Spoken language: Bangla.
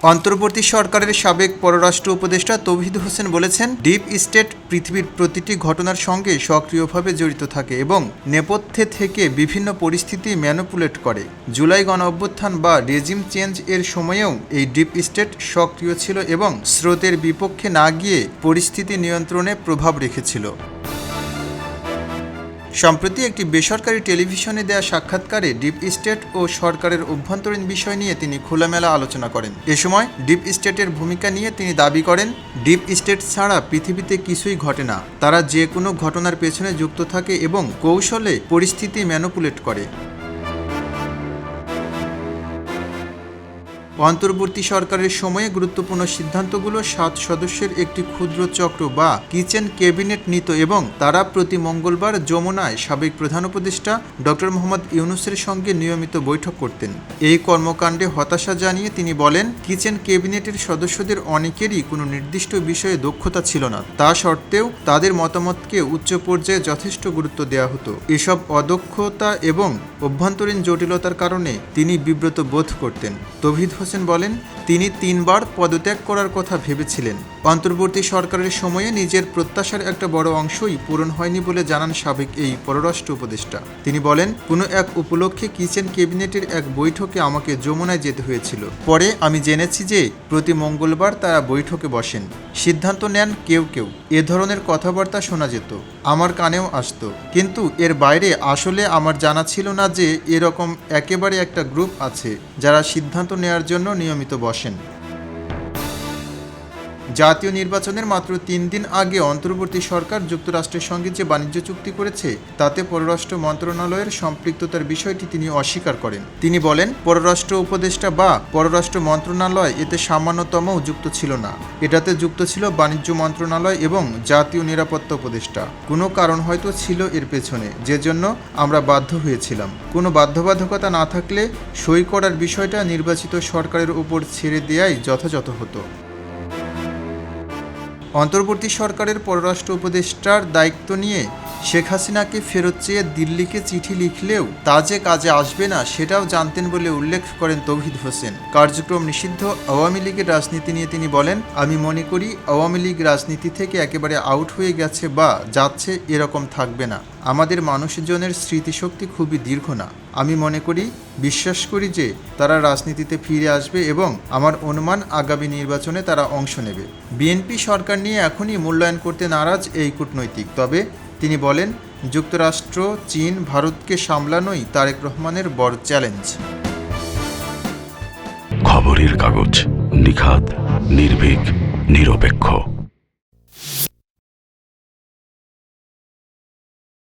অন্তর্বর্তী সরকারের সাবেক পররাষ্ট্র উপদেষ্টা তৌহিদ হোসেন বলেছেন, ডিপ স্টেট পৃথিবীর প্রতিটি ঘটনার সঙ্গে সক্রিয়ভাবে জড়িত থাকে এবং নেপথ্যে থেকে বিভিন্ন পরিস্থিতি ম্যানিপুলেট করে। জুলাই গণঅভ্যুত্থান বা রেজিম চেঞ্জ এর সময়েও এই ডিপ স্টেট সক্রিয় ছিল এবং স্রোতের বিপক্ষে না গিয়ে পরিস্থিতি নিয়ন্ত্রণে প্রভাব রেখেছিল। সম্প্রতি একটি বেসরকারি টেলিভিশনে দেয়া সাক্ষাৎকারে ডিপ স্টেট ও সরকারের অভ্যন্তরীণ বিষয় নিয়ে তিনি খোলামেলা আলোচনা করেন। এ সময় ডিপ স্টেটের ভূমিকা নিয়ে তিনি দাবি করেন, ডিপ স্টেট ছাড়া পৃথিবীতে কিছুই ঘটে না। তারা যে কোনো ঘটনার পেছনে যুক্ত থাকে এবং কৌশলে পরিস্থিতি ম্যানিপুলেট করে। অন্তর্বর্তী সরকারের সময়ে গুরুত্বপূর্ণ সিদ্ধান্তগুলো 7 সদস্যের একটি ক্ষুদ্র চক্র বা কিচেন ক্যাবিনেট নিত এবং তারা প্রতি মঙ্গলবার যমুনায় সাবেক প্রধান উপদেষ্টা ডক্টর মোহাম্মদ ইউনূসের সঙ্গে নিয়মিত বৈঠক করতেন। এই কর্মকাণ্ডে হতাশা জানিয়ে তিনি বলেন, কিচেন ক্যাবিনেটের সদস্যদের অনেকেরই কোনো নির্দিষ্ট বিষয়ে দক্ষতা ছিল না। তা সত্ত্বেও তাদের মতামতকে উচ্চ পর্যায়ে যথেষ্ট গুরুত্ব দেওয়া হতো। এসব অদক্ষতা এবং অভ্যন্তরীণ জটিলতার কারণে তিনি বিব্রত বোধ করতেন। তৌহিদ হোসেন বলেন, তিনি 3 বার পদত্যাগ করার কথা ভেবেছিলেন। অন্তর্বর্তী সরকারের সময়ে নিজের প্রত্যাশার একটা বড় অংশই পূরণ হয়নি বলে জানান সাবেক এই পররাষ্ট্র উপদেষ্টা। তিনি বলেন, কোনো এক উপলক্ষে কিচেন ক্যাবিনেটের এক বৈঠকে আমাকে যমুনায় যেতে হয়েছিল। পরে আমি জেনেছি যে প্রতি মঙ্গলবার তারা বৈঠকে বসেন, সিদ্ধান্ত নেন কেউ কেউ। এ ধরনের কথাবার্তা শোনা যেত, আমার কানেও আসতো, কিন্তু এর বাইরে আসলে আমার জানা ছিল না যে এরকম একেবারে একটা গ্রুপ আছে যারা সিদ্ধান্ত নেওয়ার জন্য নিয়মিত বসেন। জাতীয় নির্বাচনের মাত্র 3 দিন আগে অন্তর্বর্তী সরকার যুক্তরাষ্ট্রের সঙ্গে যে বাণিজ্য চুক্তি করেছে তাতে পররাষ্ট্র মন্ত্রণালয়ের সম্পৃক্ততার বিষয়টি তিনি অস্বীকার করেন। তিনি বলেন, পররাষ্ট্র উপদেষ্টা বা পররাষ্ট্র মন্ত্রণালয় এতে সামান্যতমও যুক্ত ছিল না। এটাতে যুক্ত ছিল বাণিজ্য মন্ত্রণালয় এবং জাতীয় নিরাপত্তা উপদেষ্টা। কোনো কারণ হয়তো ছিল এর পেছনে, যে জন্য আমরা বাধ্য হয়েছিলাম। কোনো বাধ্যবাধকতা না থাকলে সই করার বিষয়টা নির্বাচিত সরকারের উপর ছেড়ে দেয়াই যথাযথ হতো। অন্তর্বর্তী সরকারের পররাষ্ট্র উপদেষ্টার দায়িত্ব নিয়ে শেখ হাসিনাকে ফেরত চেয়ে দিল্লিকে চিঠি লিখলেও তা যে কাজে আসবে না সেটাও জানতেন বলে উল্লেখ করেন তৌহিদ হোসেন। কার্যক্রম নিষিদ্ধ আওয়ামী লীগের রাজনীতি নিয়ে তিনি বলেন, আমি মনে করি আওয়ামী লীগ রাজনীতি থেকে একেবারে আউট হয়ে গেছে বা যাচ্ছে, এরকম থাকবে না। আমাদের মানুষজনের স্মৃতিশক্তি খুবই দীর্ঘ না। আমি মনে করি, বিশ্বাস করি যে তারা রাজনীতিতে ফিরে আসবে এবং আমার অনুমান আগামী নির্বাচনে তারা অংশ নেবে। বিএনপি সরকার নিয়ে এখনই মূল্যায়ন করতে নারাজ এই কূটনৈতিক। তবে তিনি বলেন, যুক্তরাষ্ট্র, চীন, ভারতকে সামলানোই তারেক রহমানের বড় চ্যালেঞ্জ। খবরের কাগজ, নিখাত, নির্ভীক, নিরপেক্ষ।